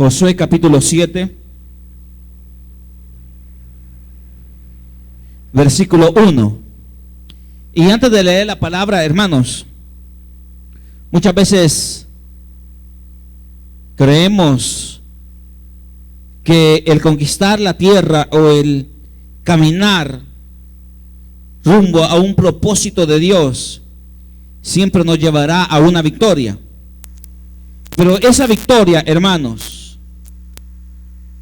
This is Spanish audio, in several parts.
Josué capítulo 7, versículo 1. Y antes de leer la palabra, hermanos, muchas veces creemos que el conquistar la tierra o el caminar rumbo a un propósito de Dios siempre nos llevará a una victoria. Pero esa victoria, hermanos,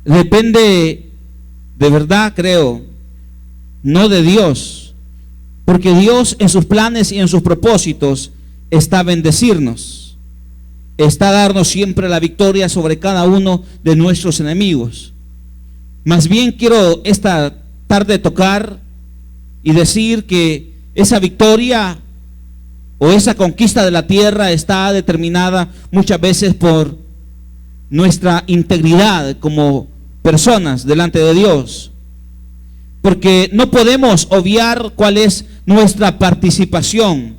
depende de verdad, creo, no de Dios, porque Dios en sus planes y en sus propósitos está a bendecirnos, está a darnos siempre la victoria sobre cada uno de nuestros enemigos. Más bien quiero esta tarde tocar y decir que esa victoria o esa conquista de la tierra está determinada muchas veces por nuestra integridad como personas delante de Dios, porque no podemos obviar cuál es nuestra participación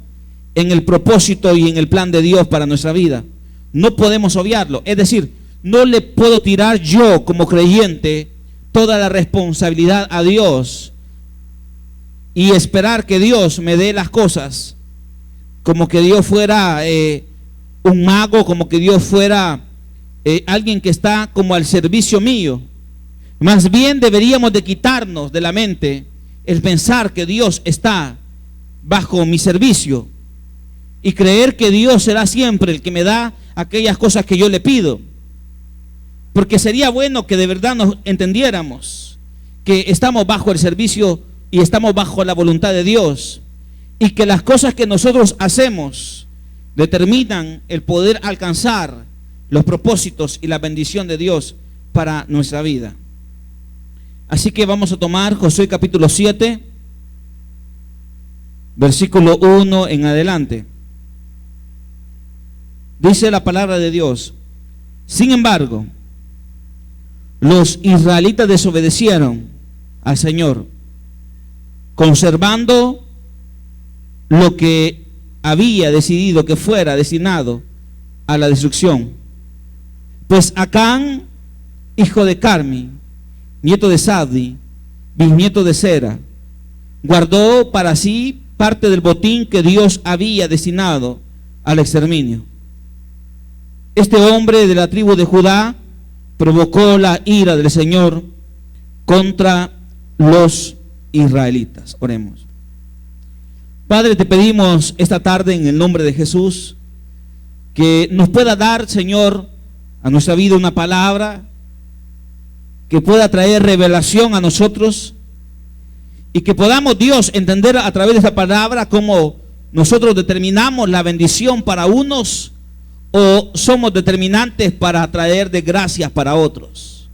en el propósito y en el plan de Dios para nuestra vida. No podemos obviarlo, es decir, no le puedo tirar yo como creyente toda la responsabilidad a Dios y esperar que Dios me dé las cosas como que Dios fuera un mago, como que Dios fuera alguien que está como al servicio mío. Más bien deberíamos de quitarnos de la mente el pensar que Dios está bajo mi servicio y creer que Dios será siempre el que me da aquellas cosas que yo le pido. Porque sería bueno que de verdad nos entendiéramos que estamos bajo el servicio y estamos bajo la voluntad de Dios, y que las cosas que nosotros hacemos determinan el poder alcanzar los propósitos y la bendición de Dios para nuestra vida. Así que vamos a tomar Josué capítulo 7, versículo 1 en adelante. Dice la palabra de Dios: sin embargo, los israelitas desobedecieron al Señor, conservando lo que había decidido que fuera destinado a la destrucción. Pues Acán, hijo de Carmi, nieto de Sabdi, bisnieto de Sera, guardó para sí parte del botín que Dios había destinado al exterminio. Este hombre de la tribu de Judá provocó la ira del Señor contra los israelitas. Oremos. Padre, te pedimos esta tarde en el nombre de Jesús que nos pueda dar, Señor, a nuestra vida una palabra que pueda traer revelación a nosotros y que podamos, Dios, entender a través de esta palabra cómo nosotros determinamos la bendición para unos o somos determinantes para traer desgracias para otros.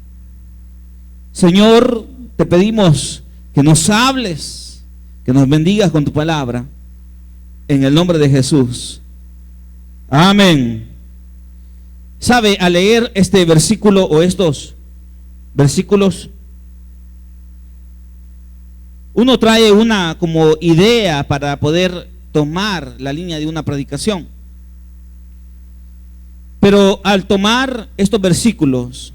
Señor, te pedimos que nos hables, que nos bendigas con tu palabra, en el nombre de Jesús. Amén. Sabe, al leer este versículo o estos versículos, uno trae una como idea para poder tomar la línea de una predicación. Pero al tomar estos versículos,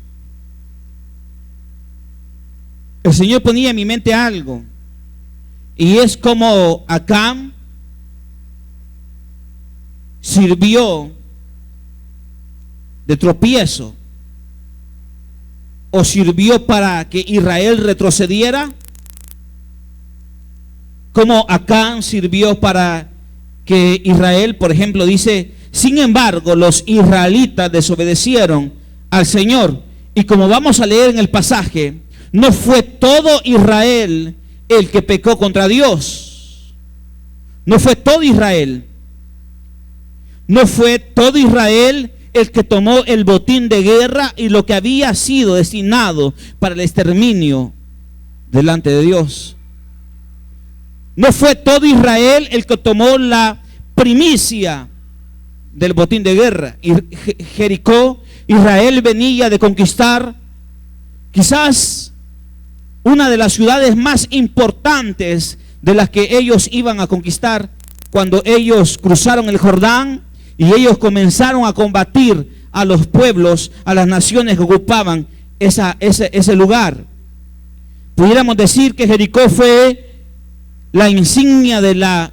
el Señor ponía en mi mente algo, y es como Acán sirvió de tropiezo o sirvió para que Israel retrocediera, como Acán sirvió para que Israel, por ejemplo, dice: sin embargo, los israelitas desobedecieron al Señor. Y como vamos a leer en el pasaje, no fue todo Israel el que pecó contra Dios. No fue todo Israel. No fue todo Israel el que tomó el botín de guerra y lo que había sido destinado para el exterminio delante de Dios. No fue todo Israel el que tomó la primicia del botín de guerra. Jericó, Israel venía de conquistar quizás una de las ciudades más importantes de las que ellos iban a conquistar cuando ellos cruzaron el Jordán y ellos comenzaron a combatir a los pueblos, a las naciones que ocupaban ese lugar. Pudiéramos decir que Jericó fue la insignia de la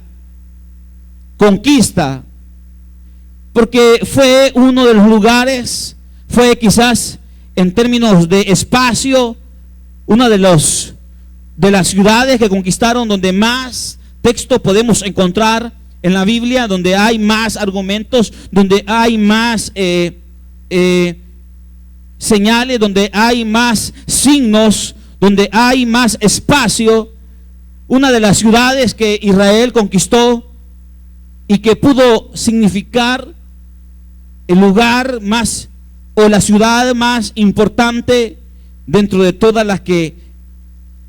conquista, porque fue uno de los lugares, fue quizás en términos de espacio, una de las ciudades que conquistaron donde más texto podemos encontrar en la Biblia, donde hay más argumentos, donde hay más señales, donde hay más signos, donde hay más espacio. Una de las ciudades que Israel conquistó y que pudo significar el lugar más o la ciudad más importante dentro de todas las que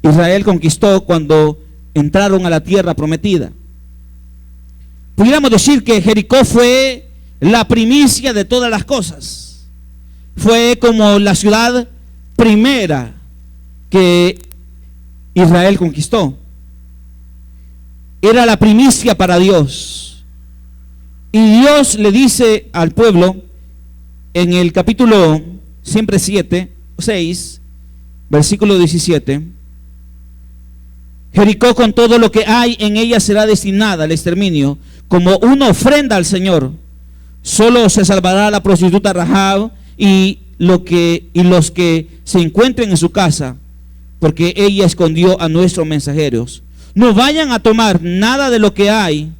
Israel conquistó cuando entraron a la tierra prometida. Pudiéramos decir que Jericó fue la primicia de todas las cosas. Fue como la ciudad primera que Israel conquistó. Era la primicia para Dios. Y Dios le dice al pueblo en el capítulo 6, versículo 17: Jericó con todo lo que hay en ella será destinada al exterminio, como una ofrenda al Señor. Solo se salvará la prostituta Rahab y los que se encuentren en su casa, porque ella escondió a nuestros mensajeros. No vayan a tomar nada de lo que hay,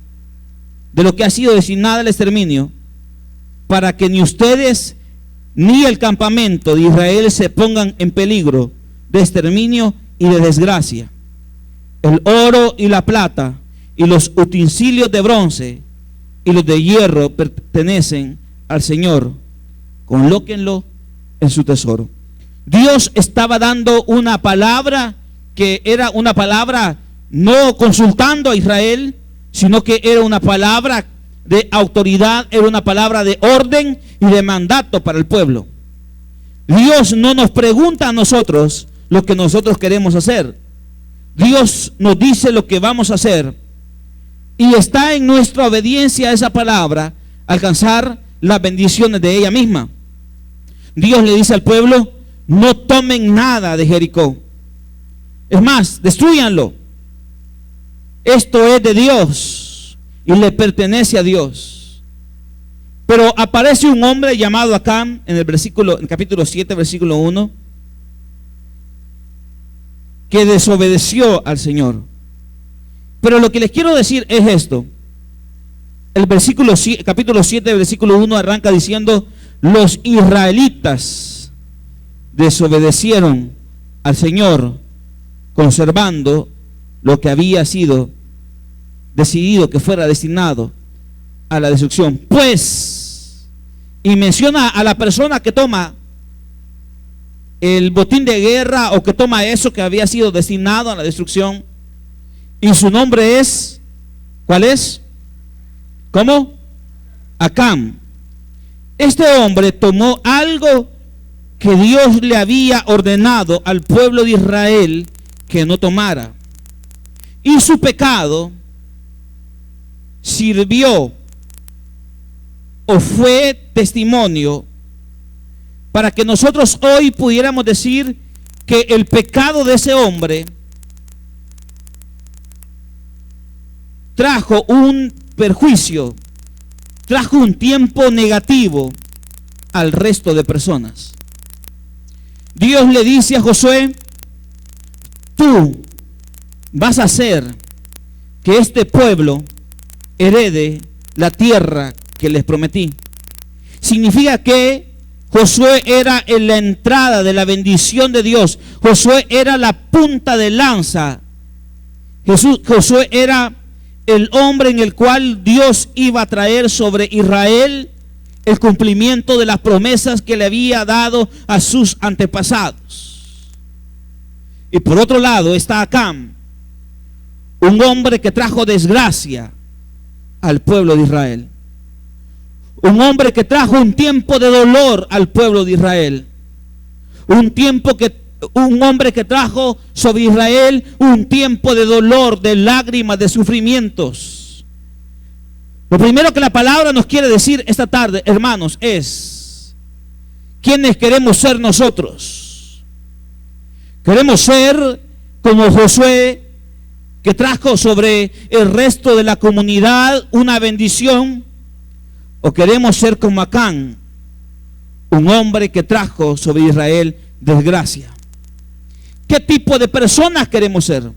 de lo que ha sido destinado al exterminio, para que ni ustedes ni el campamento de Israel se pongan en peligro de exterminio y de desgracia. El oro y la plata y los utensilios de bronce y los de hierro pertenecen al Señor. Colóquenlo en su tesoro. Dios estaba dando una palabra que era una palabra no consultando a Israel, sino que era una palabra de autoridad, era una palabra de orden y de mandato para el pueblo. Dios no nos pregunta a nosotros lo que nosotros queremos hacer. Dios nos dice lo que vamos a hacer, y está en nuestra obediencia a esa palabra alcanzar las bendiciones de ella misma. Dios le dice al pueblo: no tomen nada de Jericó. Es más, destrúyanlo. Esto es de Dios y le pertenece a Dios. Pero aparece un hombre llamado Acán en el capítulo 7, versículo 1, que desobedeció al Señor. Pero lo que les quiero decir es esto. El capítulo 7, versículo 1 arranca diciendo: los israelitas desobedecieron al Señor, conservando lo que había sido decidido que fuera destinado a la destrucción. Pues, y menciona a la persona que toma el botín de guerra, o que toma eso que había sido destinado a la destrucción, y su nombre es, ¿cuál es? ¿Cómo? Acán. Este hombre tomó algo que Dios le había ordenado al pueblo de Israel que no tomara, y su pecado sirvió o fue testimonio para que nosotros hoy pudiéramos decir que el pecado de ese hombre trajo un perjuicio, trajo un tiempo negativo al resto de personas. Dios le dice a Josué: tú vas a hacer que este pueblo herede la tierra que les prometí. Significa que Josué era en la entrada de la bendición de Dios. Josué era la punta de lanza. Josué era el hombre en el cual Dios iba a traer sobre Israel el cumplimiento de las promesas que le había dado a sus antepasados. Y por otro lado está Acán, un hombre que trajo desgracia al pueblo de Israel. Un hombre que trajo un tiempo de dolor al pueblo de Israel. Un hombre que trajo sobre Israel un tiempo de dolor, de lágrimas, de sufrimientos. Lo primero que la palabra nos quiere decir esta tarde, hermanos, es ¿quiénes queremos ser nosotros? ¿Queremos ser como Josué, que trajo sobre el resto de la comunidad una bendición? ¿O queremos ser como Acán, un hombre que trajo sobre Israel desgracia? ¿Qué tipo de personas queremos ser?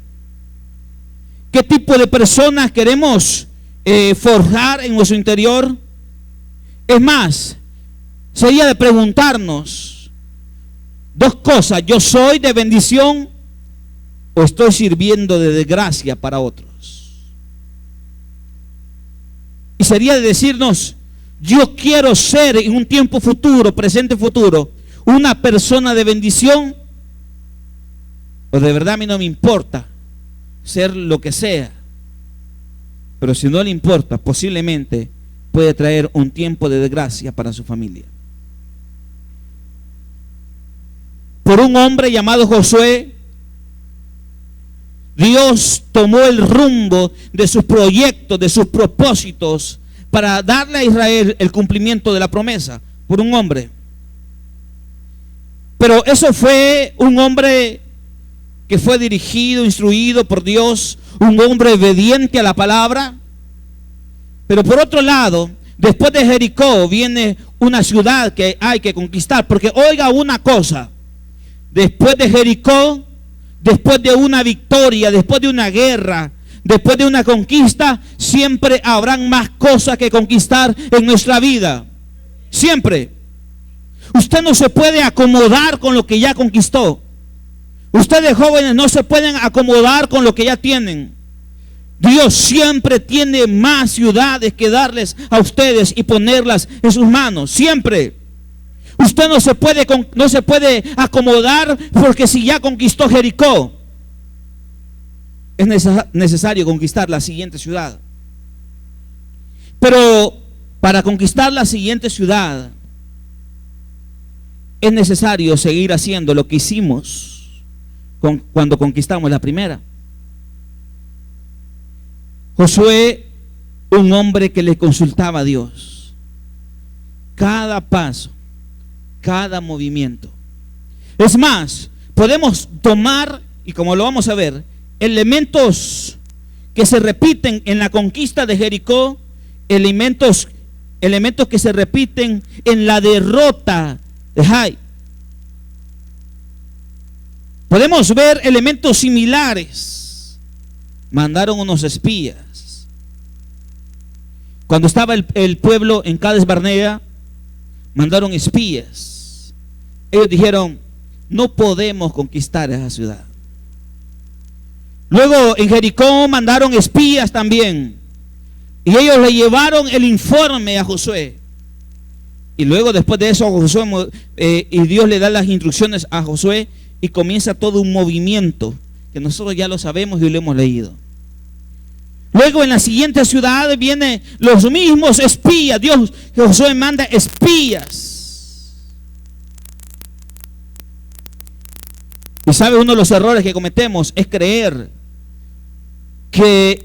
¿Qué tipo de personas queremos forjar en nuestro interior? Es más, sería de preguntarnos dos cosas: ¿yo soy de bendición o estoy sirviendo de desgracia para otros? Y sería de decirnos: yo quiero ser en un tiempo futuro, presente futuro, una persona de bendición, o de verdad a mí no me importa ser lo que sea, pero si no le importa, posiblemente puede traer un tiempo de desgracia para su familia. Por un hombre llamado Josué, Dios tomó el rumbo de sus proyectos, de sus propósitos, para darle a Israel el cumplimiento de la promesa, por un hombre. Pero eso fue un hombre que fue dirigido, instruido por Dios, un hombre obediente a la palabra. Pero por otro lado, después de Jericó viene una ciudad que hay que conquistar. Porque oiga una cosa: después de Jericó, después de una victoria, después de una guerra, después de una conquista, siempre habrán más cosas que conquistar en nuestra vida. Siempre. Usted no se puede acomodar con lo que ya conquistó. Ustedes jóvenes no se pueden acomodar con lo que ya tienen. Dios siempre tiene más ciudades que darles a ustedes y ponerlas en sus manos. Siempre. Usted no se puede acomodar, porque si ya conquistó Jericó, es necesario conquistar la siguiente ciudad. Pero para conquistar la siguiente ciudad es necesario seguir haciendo lo que hicimos cuando conquistamos la primera. Josué, un hombre que le consultaba a Dios cada paso, cada movimiento. Es más, podemos tomar, y como lo vamos a ver, elementos que se repiten en la conquista de Jericó, elementos que se repiten en la derrota de Jai. Podemos ver elementos similares. Mandaron unos espías. Cuando estaba el pueblo en Cades Barnea, mandaron espías. Ellos dijeron: no podemos conquistar esa ciudad. Luego en Jericó mandaron espías también, y ellos le llevaron el informe a Josué. Y luego, después de eso, y Dios le da las instrucciones a Josué, y comienza todo un movimiento que nosotros ya lo sabemos y lo hemos leído. Luego en la siguiente ciudad vienen los mismos espías. Josué manda espías. Y sabe, uno de los errores que cometemos es creer que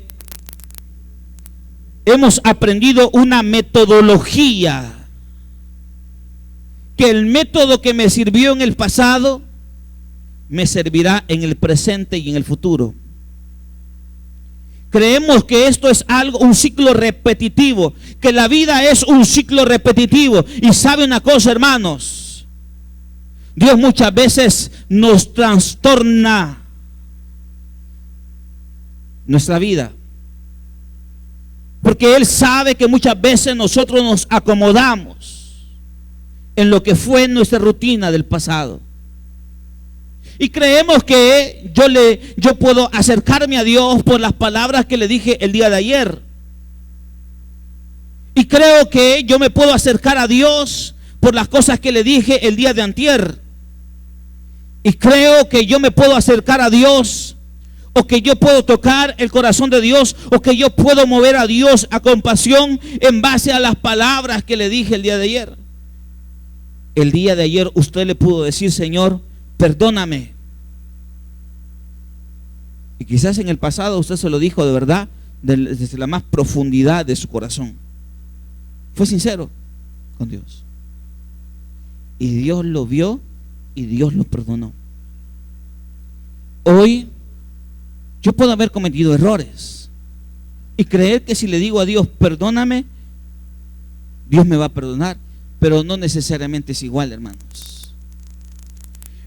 hemos aprendido una metodología, que el método que me sirvió en el pasado me servirá en el presente y en el futuro. Creemos que esto es un ciclo repetitivo, que la vida es un ciclo repetitivo. Y sabe una cosa, hermanos, Dios muchas veces nos trastorna nuestra vida, porque Él sabe que muchas veces nosotros nos acomodamos en lo que fue nuestra rutina del pasado. Y creemos que yo puedo acercarme a Dios por las palabras que le dije el día de ayer. Y creo que yo me puedo acercar a Dios por las cosas que le dije el día de antier. Y creo que yo me puedo acercar a Dios, o que yo puedo tocar el corazón de Dios, o que yo puedo mover a Dios a compasión en base a las palabras que le dije el día de ayer. El día de ayer usted le pudo decir: Señor, perdóname. Y quizás en el pasado usted se lo dijo de verdad, desde la más profundidad de su corazón. Fue sincero con Dios. y Dios lo vio y Dios lo perdonó. Hoy yo puedo haber cometido errores y creer que si le digo a Dios, perdóname, Dios me va a perdonar, pero no necesariamente es igual, hermanos.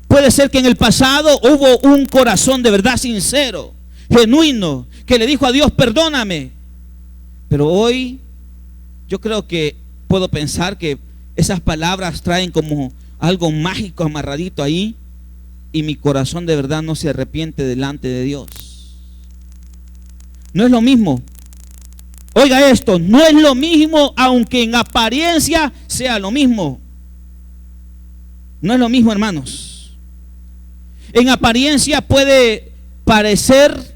Puede ser que en el pasado hubo un corazón de verdad sincero, genuino, que le dijo a Dios, perdóname, pero hoy yo creo que puedo pensar que esas palabras traen como algo mágico amarradito ahí, y mi corazón de verdad no se arrepiente delante de Dios. No es lo mismo. Oiga esto, no es lo mismo, aunque en apariencia sea lo mismo. No es lo mismo, hermanos. En apariencia puede parecer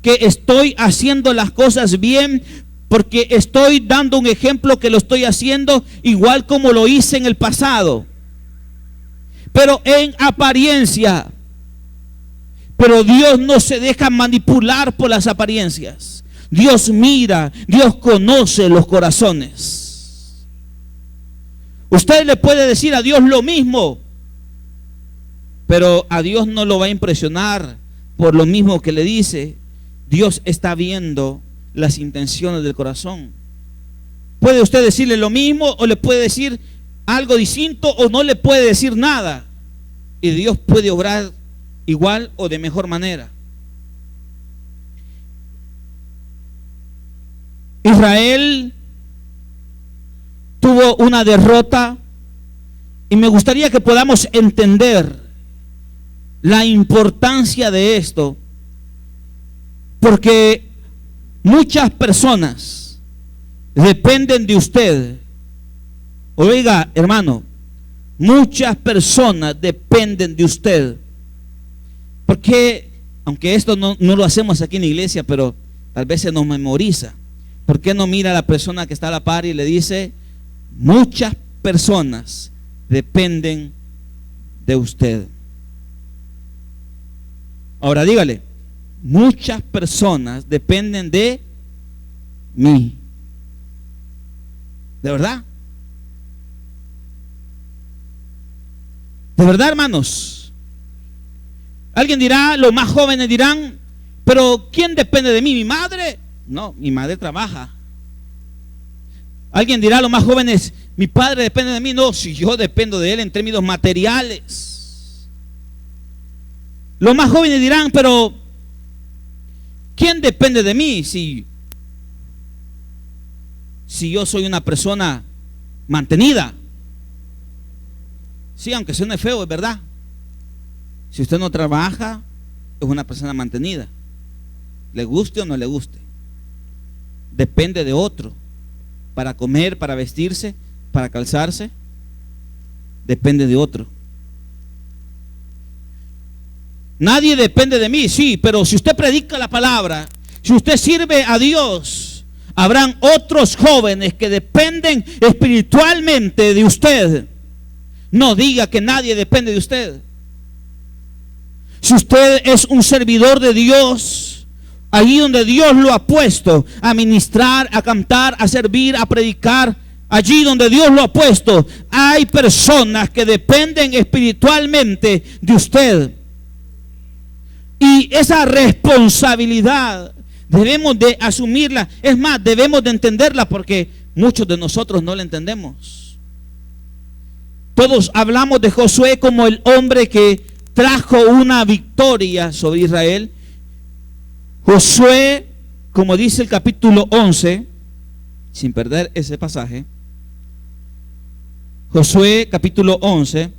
que estoy haciendo las cosas bien, porque estoy dando un ejemplo que lo estoy haciendo igual como lo hice en el pasado. Pero en apariencia. Pero Dios no se deja manipular por las apariencias. Dios mira, Dios conoce los corazones. Usted le puede decir a Dios lo mismo, pero a Dios no lo va a impresionar por lo mismo que le dice. Dios está viendo las intenciones del corazón. Puede usted decirle lo mismo, o le puede decir algo distinto, o no le puede decir nada, y Dios puede obrar igual o de mejor manera. Israel tuvo una derrota, y me gustaría que podamos entender la importancia de esto, porque muchas personas dependen de usted. Oiga, hermano, muchas personas dependen de usted. Porque, aunque esto no lo hacemos aquí en la iglesia, pero tal vez se nos memoriza. ¿Por qué no mira a la persona que está a la par y le dice, muchas personas dependen de usted? Ahora dígale, muchas personas dependen de mí. ¿De verdad? ¿De verdad, hermanos? Alguien dirá, los más jóvenes dirán, pero ¿quién depende de mí? ¿Mi madre? No, mi madre trabaja. Alguien dirá, los más jóvenes, mi padre depende de mí. No, si yo dependo de él en términos materiales. Los más jóvenes dirán, pero ¿quién depende de mí si yo soy una persona mantenida? Sí, aunque suene feo, es verdad. Si usted no trabaja, es una persona mantenida. Le guste o no le guste. Depende de otro. Para comer, para vestirse, para calzarse. Depende de otro. Nadie depende de mí, sí, pero si usted predica la palabra, si usted sirve a Dios, habrán otros jóvenes que dependen espiritualmente de usted. No diga que nadie depende de usted. Si usted es un servidor de Dios, allí donde Dios lo ha puesto, a ministrar, a cantar, a servir, a predicar, allí donde Dios lo ha puesto, hay personas que dependen espiritualmente de usted. Y esa responsabilidad debemos de asumirla. Es más, debemos de entenderla, porque muchos de nosotros no la entendemos. Todos hablamos de Josué como el hombre que trajo una victoria sobre Israel. Josué, como dice el capítulo 11, sin perder ese pasaje, Josué capítulo 11,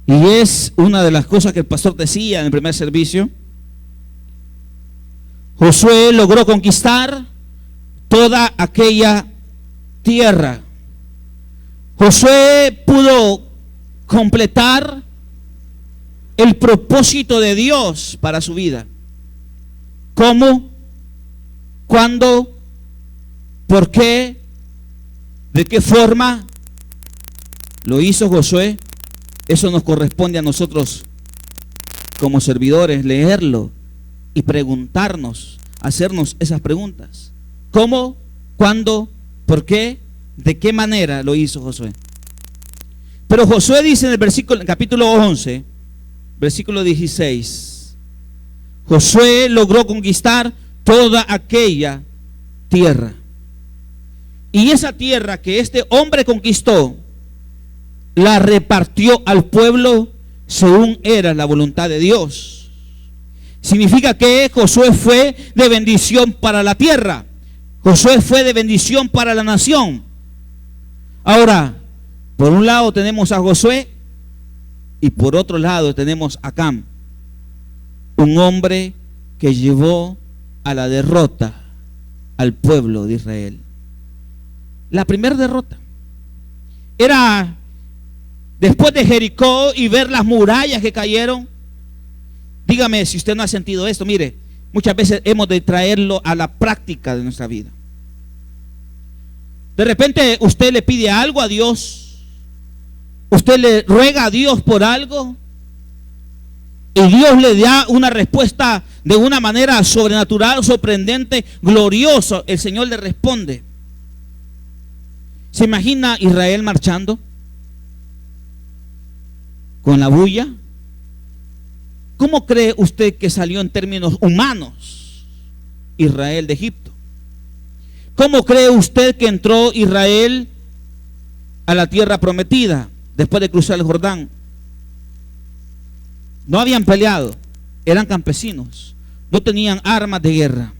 y es una de las cosas que el pastor decía en el primer servicio. Josué logró conquistar toda aquella tierra. Josué pudo completar el propósito de Dios para su vida. ¿Cómo? ¿Cuándo? ¿Por qué? ¿De qué forma lo hizo Josué? Eso nos corresponde a nosotros como servidores, leerlo y preguntarnos hacernos esas preguntas. ¿Cómo? ¿Cuándo? ¿Por qué? ¿De qué manera lo hizo Josué? Pero Josué dice en el capítulo 11, versículo 16, Josué logró conquistar toda aquella tierra. Y esa tierra que este hombre conquistó, la repartió al pueblo según era la voluntad de Dios. Significa que Josué fue de bendición para la tierra. Josué fue de bendición para la nación. Ahora, por un lado tenemos a Josué y por otro lado tenemos a Acán, un hombre que llevó a la derrota al pueblo de Israel. La primera derrota era después de Jericó y ver las murallas que cayeron. Dígame si usted no ha sentido esto. Mire, muchas veces hemos de traerlo a la práctica de nuestra vida. De repente usted le pide algo a Dios, usted le ruega a Dios por algo y Dios le da una respuesta de una manera sobrenatural, sorprendente, gloriosa. El Señor le responde. ¿Se imagina Israel marchando con la bulla? ¿Cómo cree usted que salió en términos humanos Israel de Egipto? ¿Cómo cree usted que entró Israel a la tierra prometida después de cruzar el Jordán? No habían peleado, eran campesinos, no tenían armas de guerra.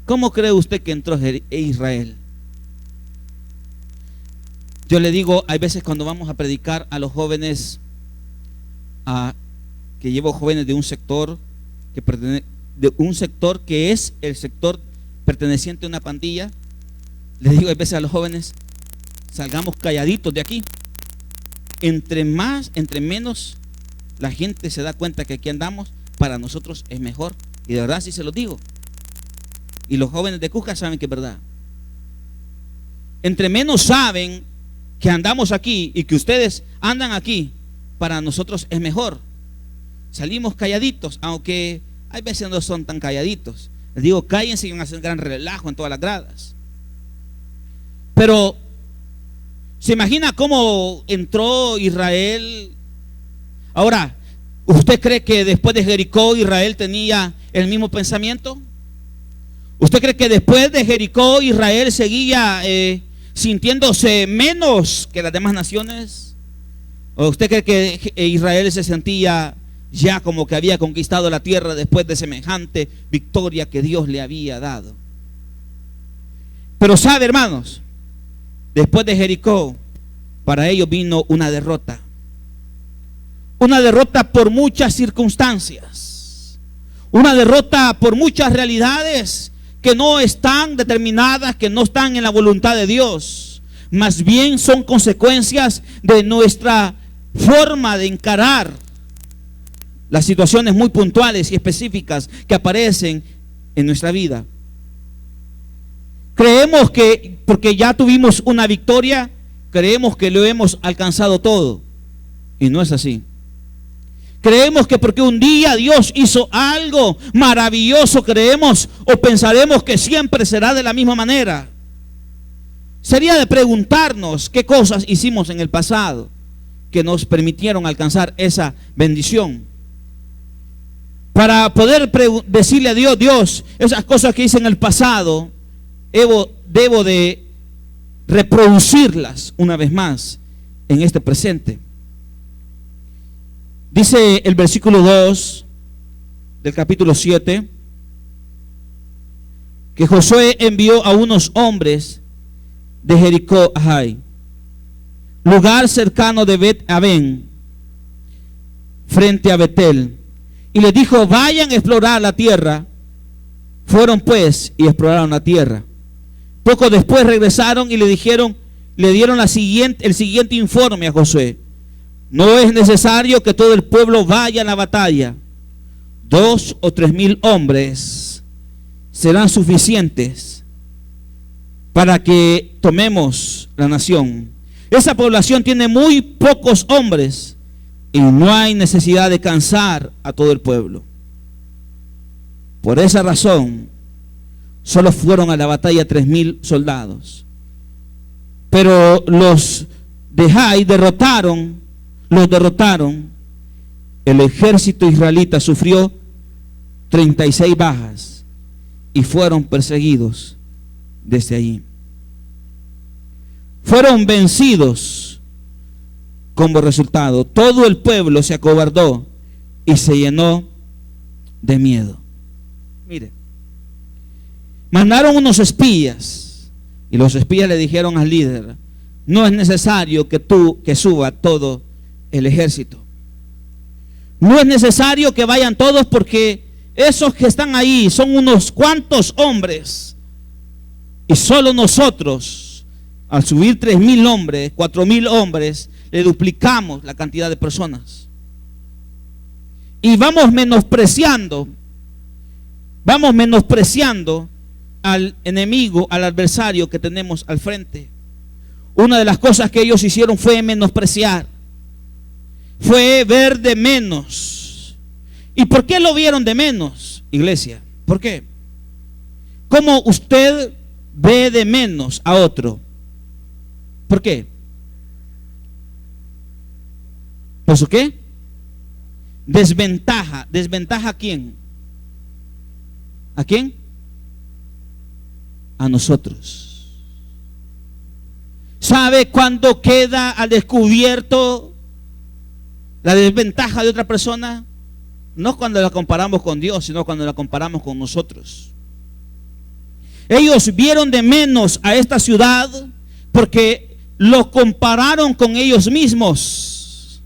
¿Cómo cree usted que entró Israel? Yo le digo, hay veces cuando vamos a predicar a los jóvenes, que llevo jóvenes de un sector que es el sector perteneciente a una pandilla, les digo, hay veces a los jóvenes, salgamos calladitos de aquí. Entre menos la gente se da cuenta que aquí andamos, para nosotros es mejor. Y de verdad sí se lo digo. Y los jóvenes de Cusca saben que es verdad. Entre menos saben que andamos aquí y que ustedes andan aquí, para nosotros es mejor. Salimos calladitos, aunque hay veces no son tan calladitos. Les digo, cállense y van a hacer gran relajo en todas las gradas. Pero ¿se imagina cómo entró Israel? Ahora, ¿usted cree que después de Jericó Israel tenía el mismo pensamiento? ¿Usted cree que después de Jericó Israel seguía sintiéndose menos que las demás naciones? ¿O usted cree que Israel se sentía ya como que había conquistado la tierra después de semejante victoria que Dios le había dado? Pero sabe, hermanos, después de Jericó, para ellos vino una derrota. Una derrota por muchas circunstancias. Una derrota por muchas realidades que no están determinadas, que no están en la voluntad de Dios. Más bien son consecuencias de nuestra forma de encarar las situaciones muy puntuales y específicas que aparecen en nuestra vida. Creemos que porque ya tuvimos una victoria, creemos que lo hemos alcanzado todo. Y no es así. Creemos que porque un día Dios hizo algo maravilloso, creemos o pensaremos que siempre será de la misma manera. Sería de preguntarnos qué cosas hicimos en el pasado que nos permitieron alcanzar esa bendición. Para poder decirle a Dios, Dios, esas cosas que hice en el pasado, debo de reproducirlas una vez más en este presente. Dice el versículo 2 del capítulo 7 que Josué envió a unos hombres de Jericó a Jai, lugar cercano de Bet-Aven, frente a Betel, y les dijo, vayan a explorar la tierra. Fueron pues y exploraron la tierra. Poco después regresaron y le dieron el siguiente informe a Josué: no es necesario que todo el pueblo vaya a la batalla. 2 o 3 mil hombres serán suficientes para que tomemos la nación. Esa población tiene muy pocos hombres y no hay necesidad de cansar a todo el pueblo. Por esa razón, solo fueron a la batalla 3,000 soldados. Pero los de Jai los derrotaron. El ejército israelita sufrió 36 bajas y fueron perseguidos desde allí. Fueron vencidos como resultado. Todo el pueblo se acobardó y se llenó de miedo. Mire, mandaron unos espías y los espías le dijeron al líder: no es necesario que suba todo el ejército. No es necesario que vayan todos, porque esos que están ahí son unos cuantos hombres. Y solo nosotros, al subir 3,000 hombres, 4,000 hombres, le duplicamos la cantidad de personas. Y vamos menospreciando al enemigo, al adversario que tenemos al frente. Una de las cosas que ellos hicieron fue menospreciar, fue ver de menos. ¿Y por qué lo vieron de menos, iglesia? ¿Por qué? ¿Cómo usted ve de menos a otro? ¿Por qué? ¿Por su qué? Desventaja. ¿Desventaja a quién? ¿A quién? A nosotros. ¿Sabe cuándo queda al descubierto la desventaja de otra persona? No cuando la comparamos con Dios, sino cuando la comparamos con nosotros. Ellos vieron de menos a esta ciudad porque lo compararon con ellos mismos.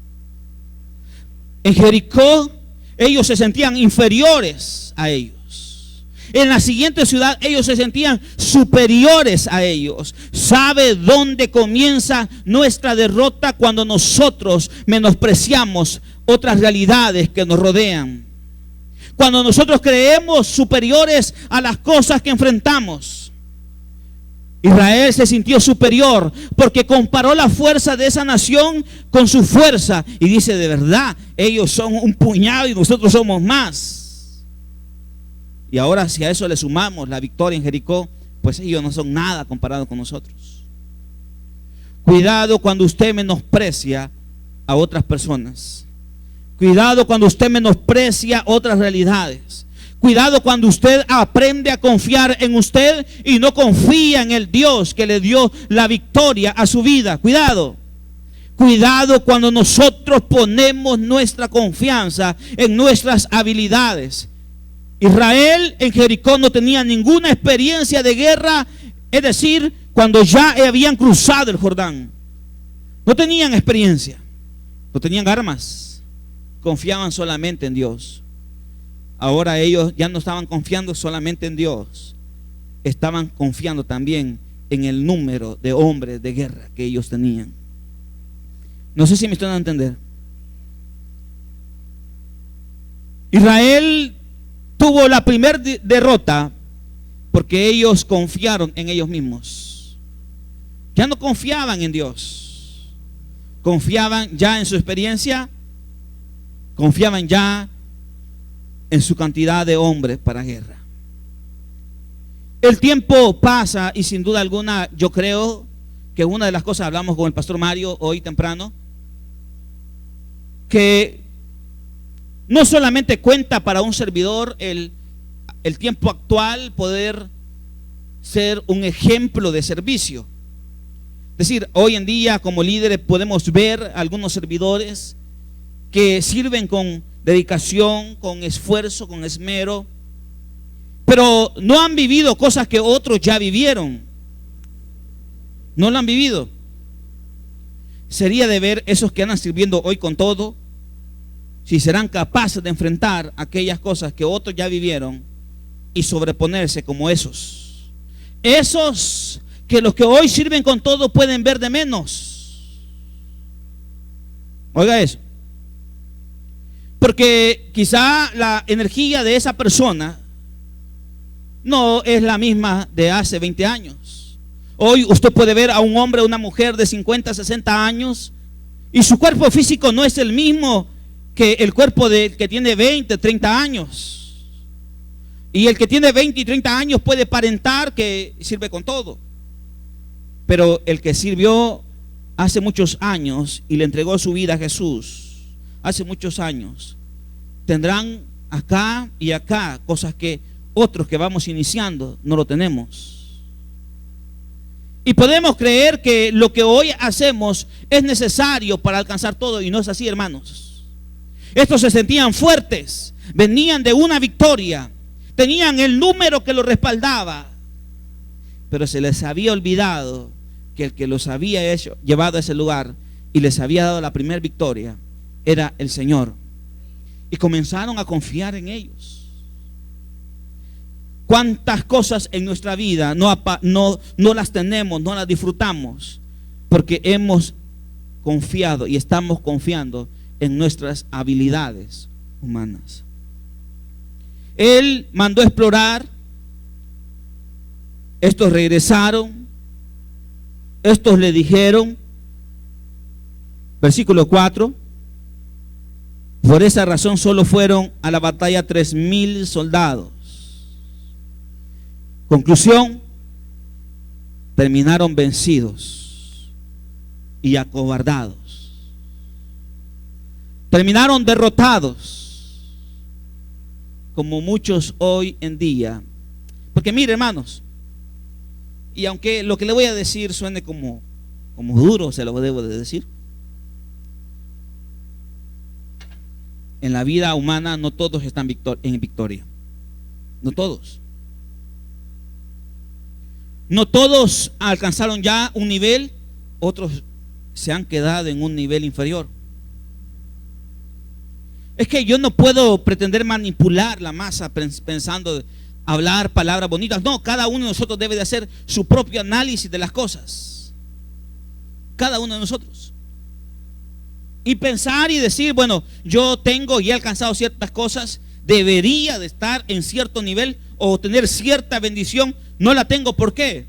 En Jericó ellos se sentían inferiores a ellos. En la siguiente ciudad ellos se sentían superiores a ellos. ¿Sabe dónde comienza nuestra derrota? Cuando nosotros menospreciamos otras realidades que nos rodean. Cuando nosotros creemos superiores a las cosas que enfrentamos. Israel se sintió superior porque comparó la fuerza de esa nación con su fuerza y dice: de verdad, ellos son un puñado y nosotros somos más. Y ahora, si a eso le sumamos la victoria en Jericó, pues ellos no son nada comparados con nosotros. Cuidado cuando usted menosprecia a otras personas. Cuidado cuando usted menosprecia otras realidades. Cuidado cuando usted aprende a confiar en usted y no confía en el Dios que le dio la victoria a su vida. Cuidado. Cuidado cuando nosotros ponemos nuestra confianza en nuestras habilidades. Israel en Jericó no tenía ninguna experiencia de guerra, es decir, cuando ya habían cruzado el Jordán. No tenían experiencia, no tenían armas, confiaban solamente en Dios. Ahora ellos ya no estaban confiando solamente en Dios, estaban confiando también en el número de hombres de guerra que ellos tenían. No sé si me están a entender. Israel tuvo la primera derrota porque ellos confiaron en ellos mismos. Ya no confiaban en Dios, confiaban ya en su experiencia, confiaban ya en su cantidad de hombres para guerra. El tiempo pasa y sin duda alguna yo creo que una de las cosas, hablamos con el pastor Mario hoy temprano, que no solamente cuenta para un servidor el tiempo actual poder ser un ejemplo de servicio. Es decir, hoy en día como líderes podemos ver algunos servidores que sirven con dedicación, con esfuerzo, con esmero, pero no han vivido cosas que otros ya vivieron. No lo han vivido. Sería de ver esos que andan sirviendo hoy con todo, si serán capaces de enfrentar aquellas cosas que otros ya vivieron y sobreponerse como esos. Esos que los que hoy sirven con todo pueden ver de menos. Oiga eso. Porque quizá la energía de esa persona no es la misma de hace 20 años. Hoy usted puede ver a un hombre o una mujer de 50, 60 años y su cuerpo físico no es el mismo que el cuerpo que tiene 20, 30 años. Y el que tiene 20 y 30 años puede aparentar que sirve con todo. Pero el que sirvió hace muchos años y le entregó su vida a Jesús, hace muchos años, tendrán acá y acá cosas que otros que vamos iniciando no lo tenemos. Y podemos creer que lo que hoy hacemos es necesario para alcanzar todo, y no es así, hermanos. Estos se sentían fuertes, venían de una victoria, tenían el número que los respaldaba, pero se les había olvidado que el que los había llevado a ese lugar y les había dado la primera victoria era el Señor. Y comenzaron a confiar en ellos. ¿Cuántas cosas en nuestra vida no las tenemos, no las disfrutamos? Porque hemos confiado y estamos confiando en nuestras habilidades humanas. Él mandó explorar, estos regresaron, estos le dijeron, versículo 4, por esa razón solo fueron a la batalla 3,000 soldados. Conclusión, terminaron vencidos y acobardados. Terminaron derrotados, como muchos hoy en día. Porque mire, hermanos, y aunque lo que le voy a decir suene como duro, se lo debo de decir. En la vida humana no todos están en victoria. No todos. No todos alcanzaron ya un nivel, otros se han quedado en un nivel inferior. Es que yo no puedo pretender manipular la masa pensando hablar palabras bonitas. No, cada uno de nosotros debe de hacer su propio análisis de las cosas. Cada uno de nosotros. Y pensar y decir, bueno, yo tengo y he alcanzado ciertas cosas, debería de estar en cierto nivel o tener cierta bendición. No la tengo, ¿por qué?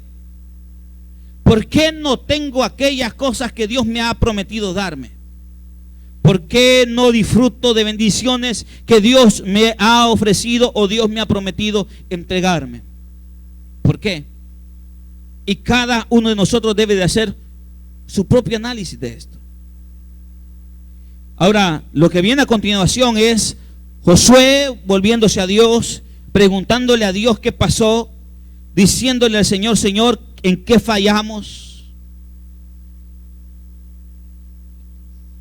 ¿Por qué no tengo aquellas cosas que Dios me ha prometido darme? ¿Por qué no disfruto de bendiciones que Dios me ha ofrecido o Dios me ha prometido entregarme? ¿Por qué? Y cada uno de nosotros debe de hacer su propio análisis de esto. Ahora, lo que viene a continuación es Josué volviéndose a Dios, preguntándole a Dios qué pasó, diciéndole al Señor, Señor, ¿en qué fallamos?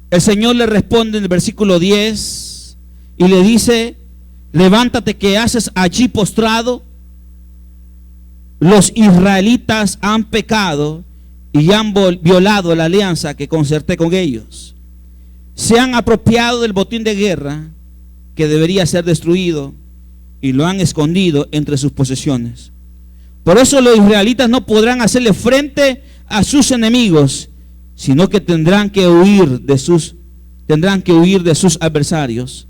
El Señor le responde en el versículo 10 y le dice, levántate, ¿qué haces allí postrado? Los israelitas han pecado y han violado la alianza que concerté con ellos. Se han apropiado del botín de guerra que debería ser destruido y lo han escondido entre sus posesiones. Por eso los israelitas no podrán hacerle frente a sus enemigos, sino que tendrán que huir de sus adversarios.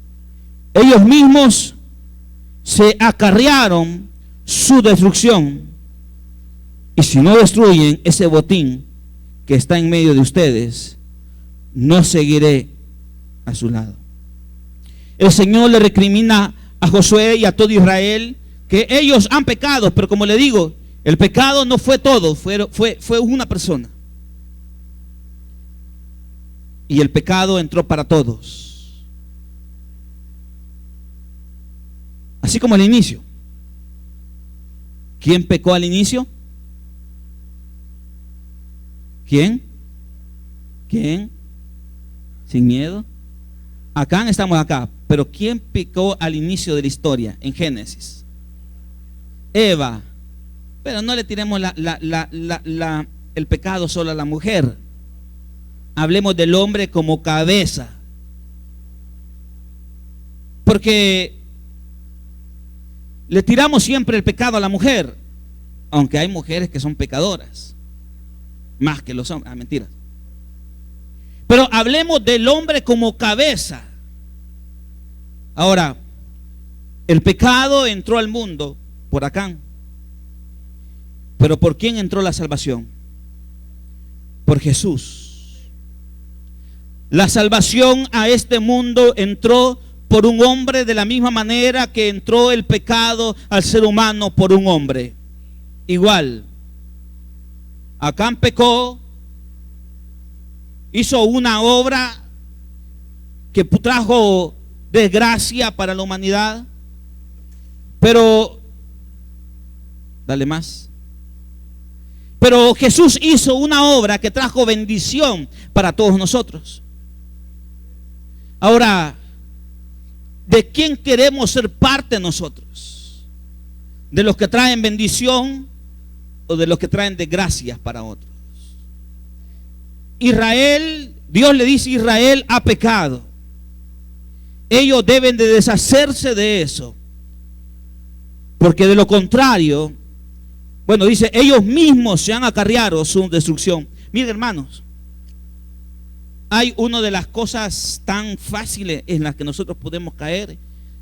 Ellos mismos se acarrearon su destrucción, y si no destruyen ese botín que está en medio de ustedes, no seguiré a su lado. El Señor le recrimina a Josué y a todo Israel que ellos han pecado, pero como le digo, el pecado no fue todo, fue una persona. Y el pecado entró para todos. Así como al inicio. ¿Quién pecó al inicio? ¿Quién? ¿Quién? Sin miedo. Acá estamos acá, pero ¿quién pecó al inicio de la historia en Génesis? Eva. Pero no le tiremos el pecado solo a la mujer. Hablemos del hombre como cabeza. Porque le tiramos siempre el pecado a la mujer, aunque hay mujeres que son pecadoras, más que los hombres. Mentiras. Pero hablemos del hombre como cabeza. Ahora, el pecado entró al mundo por Acán. Pero ¿por quién entró la salvación? Por Jesús. La salvación a este mundo entró por un hombre de la misma manera que entró el pecado al ser humano por un hombre. Igual, Acán pecó, hizo una obra que trajo desgracia para la humanidad, pero dale más. Pero Jesús hizo una obra que trajo bendición para todos nosotros. Ahora, ¿de quién queremos ser parte nosotros? ¿De los que traen bendición o de los que traen desgracias para otros? Israel, Dios le dice: Israel ha pecado. Ellos deben de deshacerse de eso, porque de lo contrario, bueno, dice, ellos mismos se han acarreado su destrucción. Miren, hermanos, hay una de las cosas tan fáciles en las que nosotros podemos caer,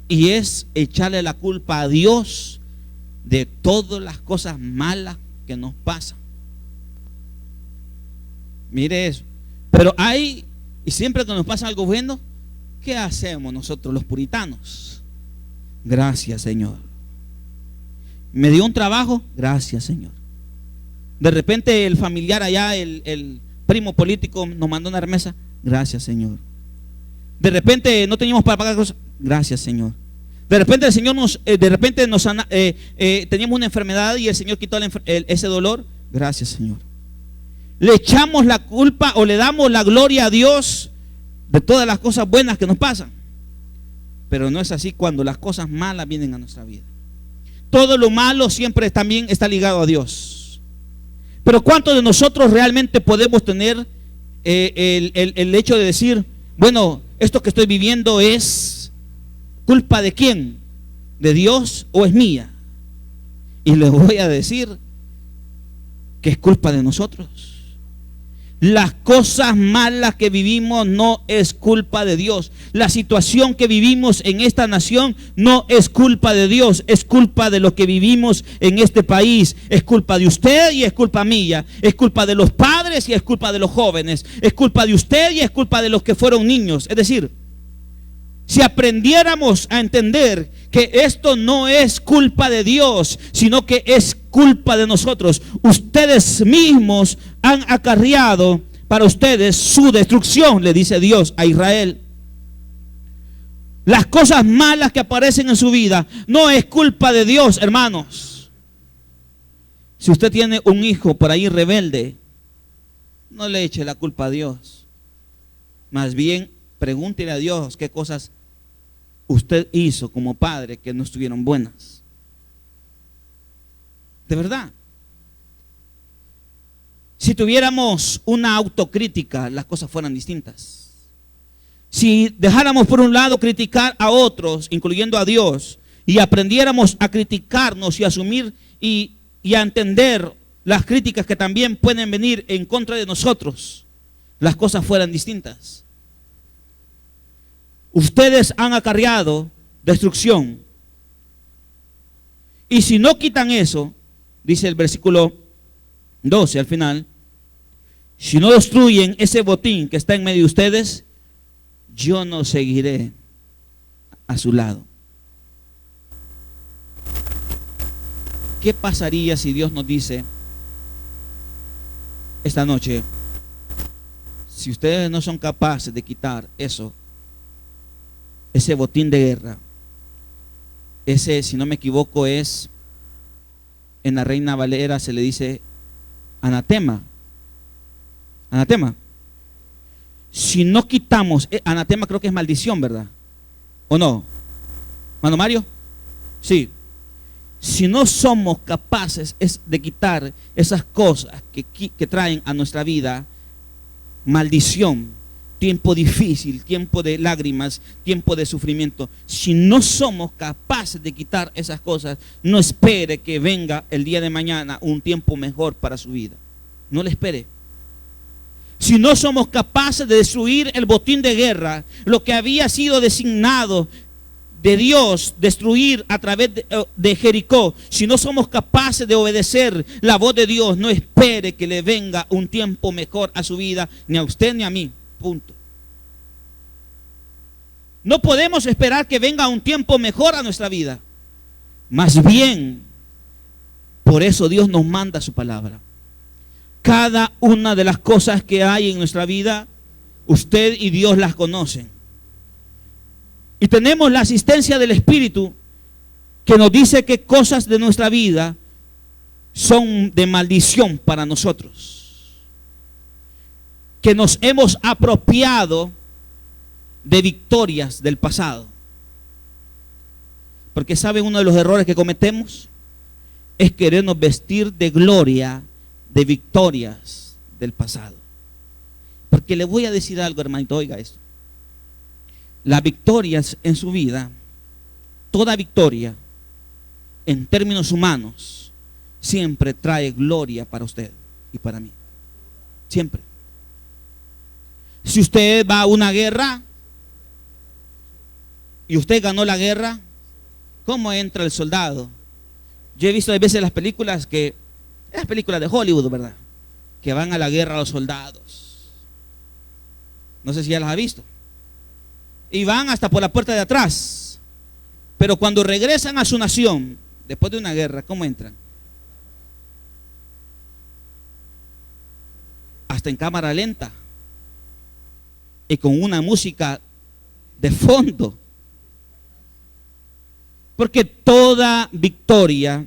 y es echarle la culpa a Dios de todas las cosas malas que nos pasan. Mire eso. Pero hay, y siempre que nos pasa algo bueno, ¿qué hacemos nosotros los puritanos? Gracias, Señor. Me dio un trabajo, gracias, Señor. De repente el familiar allá, el primo político nos mandó una remesa, gracias, Señor. De repente no teníamos para pagar cosas, gracias, Señor. De repente el Señor teníamos una enfermedad y el Señor quitó ese dolor, gracias, Señor. Le echamos la culpa o le damos la gloria a Dios de todas las cosas buenas que nos pasan, pero no es así cuando las cosas malas vienen a nuestra vida. Todo lo malo siempre también está ligado a Dios. Pero ¿cuántos de nosotros realmente podemos tener el hecho de decir, bueno, esto que estoy viviendo es culpa de quién? ¿De Dios o es mía? Y les voy a decir que es culpa de nosotros. Las cosas malas que vivimos no es culpa de Dios. La situación que vivimos en esta nación no es culpa de Dios, es culpa de lo que vivimos en este país. Es culpa de usted y es culpa mía. Es culpa de los padres y es culpa de los jóvenes. Es culpa de usted y es culpa de los que fueron niños. Es decir, si aprendiéramos a entender que esto no es culpa de Dios, sino que es culpa de nosotros. Ustedes mismos han acarreado para ustedes su destrucción, le dice Dios a Israel. Las cosas malas que aparecen en su vida no es culpa de Dios, hermanos. Si usted tiene un hijo por ahí rebelde, no le eche la culpa a Dios. Más bien, pregúntele a Dios qué cosas usted hizo como padre que no estuvieron buenas. De verdad. Si tuviéramos una autocrítica, las cosas fueran distintas. Si dejáramos por un lado criticar a otros, incluyendo a Dios, y aprendiéramos a criticarnos y a asumir y a entender las críticas que también pueden venir en contra de nosotros, las cosas fueran distintas. Ustedes han acarreado destrucción. Y si no quitan eso, dice el versículo 12 al final, si no destruyen ese botín que está en medio de ustedes, yo no seguiré a su lado. ¿Qué pasaría si Dios nos dice esta noche, si ustedes no son capaces de quitar eso, ese botín de guerra, ese, si no me equivoco, es, en la Reina Valera se le dice anatema. Anatema. Si no quitamos, anatema creo que es maldición, ¿verdad? ¿O no? ¿Mano Mario? Sí. Si no somos capaces de quitar esas cosas que traen a nuestra vida maldición, tiempo difícil, tiempo de lágrimas, tiempo de sufrimiento, si no somos capaces de quitar esas cosas, no espere que venga el día de mañana un tiempo mejor para su vida. No le espere. Si no somos capaces de destruir el botín de guerra, lo que había sido designado de Dios destruir a través de Jericó, si no somos capaces de obedecer la voz de Dios, no espere que le venga un tiempo mejor a su vida, ni a usted ni a mí. Punto. No podemos esperar que venga un tiempo mejor a nuestra vida. Más bien, por eso Dios nos manda su palabra. Cada una de las cosas que hay en nuestra vida, usted y Dios las conocen. Y tenemos la asistencia del Espíritu que nos dice qué cosas de nuestra vida son de maldición para nosotros. Que nos hemos apropiado de victorias del pasado. Porque ¿saben uno de los errores que cometemos? Es querernos vestir de gloria, de victorias del pasado. Porque le voy a decir algo, hermanito, oiga esto. Las victorias en su vida, toda victoria, en términos humanos, siempre trae gloria para usted y para mí. Siempre. Si usted va a una guerra y usted ganó la guerra, ¿cómo entra el soldado? Yo he visto a veces las películas las películas de Hollywood, ¿verdad? Que van a la guerra los soldados. No sé si ya las ha visto. Y van hasta por la puerta de atrás. Pero cuando regresan a su nación, después de una guerra, ¿cómo entran? Hasta en cámara lenta. Y con una música de fondo. Porque toda victoria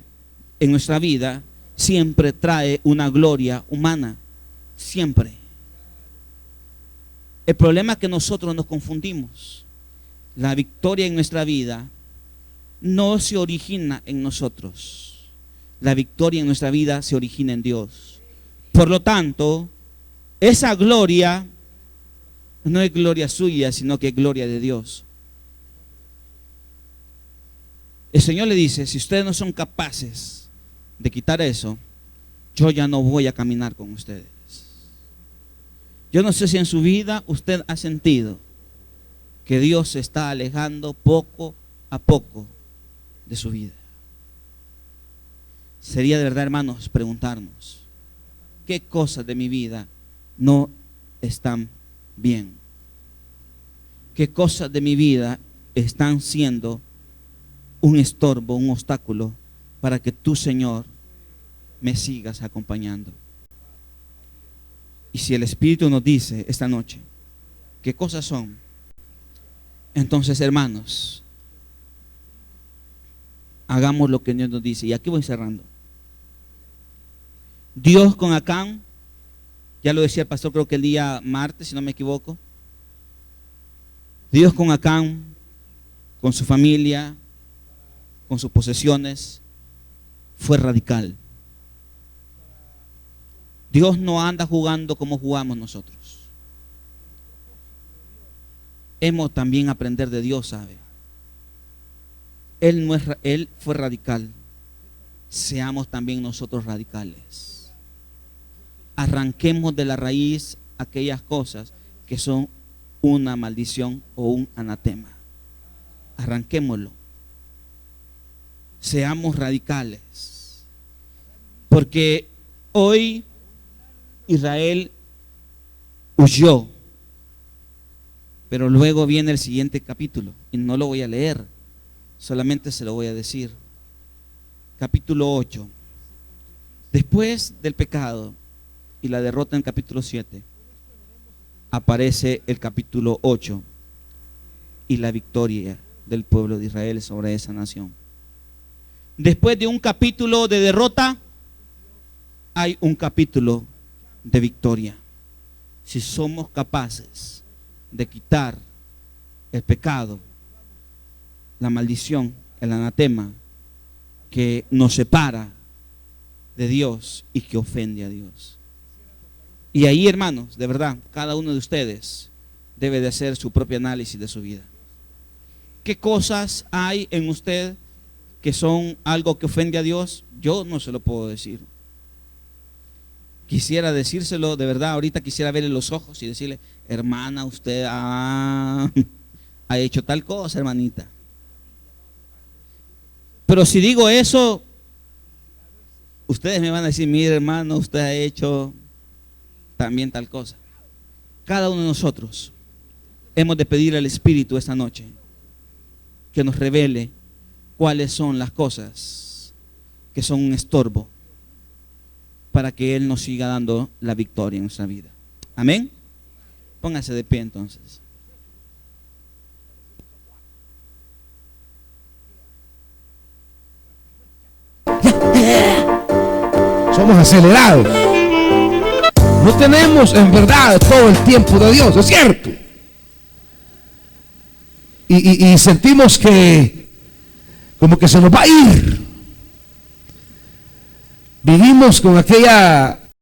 en nuestra vida siempre trae una gloria humana. Siempre. El problema es que nosotros nos confundimos. La victoria en nuestra vida no se origina en nosotros. La victoria en nuestra vida se origina en Dios. Por lo tanto, esa gloria no es gloria suya, sino que es gloria de Dios. El Señor le dice, si ustedes no son capaces de quitar eso, yo ya no voy a caminar con ustedes. Yo no sé si en su vida usted ha sentido que Dios se está alejando poco a poco de su vida. Sería de verdad, hermanos, preguntarnos, ¿qué cosas de mi vida no están bien? ¿Qué cosas de mi vida están siendo un estorbo, un obstáculo para que tú, Señor, me sigas acompañando? Y si el Espíritu nos dice esta noche qué cosas son, entonces, hermanos, hagamos lo que Dios nos dice. Y aquí voy cerrando. Dios con Acán, ya lo decía el pastor, creo que el día martes, si no me equivoco. Dios con Acán, con su familia, con sus posesiones, fue radical. Dios no anda jugando como jugamos nosotros. Hemos también aprender de Dios, ¿sabe? Él fue radical. Seamos también nosotros radicales. Arranquemos de la raíz aquellas cosas que son una maldición o un anatema. Arranquémoslo. Seamos radicales. Porque hoy Israel huyó, pero luego viene el siguiente capítulo y no lo voy a leer, solamente se lo voy a decir. Capítulo 8. Después del pecado y la derrota en capítulo 7, aparece el capítulo 8 y la victoria del pueblo de Israel sobre esa nación. Después de un capítulo de derrota, hay un capítulo de victoria. Si somos capaces de quitar el pecado, la maldición, el anatema que nos separa de Dios y que ofende a Dios. Y ahí, hermanos, de verdad, cada uno de ustedes debe de hacer su propio análisis de su vida. ¿Qué cosas hay en usted que son algo que ofende a Dios? Yo no se lo puedo decir. Quisiera decírselo, de verdad, ahorita quisiera verle los ojos y decirle, hermana, usted ha hecho tal cosa, hermanita. Pero si digo eso, ustedes me van a decir, mire, hermano, usted ha hecho también tal cosa. Cada uno de nosotros hemos de pedir al Espíritu esta noche que nos revele cuáles son las cosas que son un estorbo para que Él nos siga dando la victoria en nuestra vida. Amén. Póngase de pie entonces. Somos acelerados. No tenemos en verdad todo el tiempo de Dios, es cierto. Y sentimos que como que se nos va a ir. Vivimos con aquella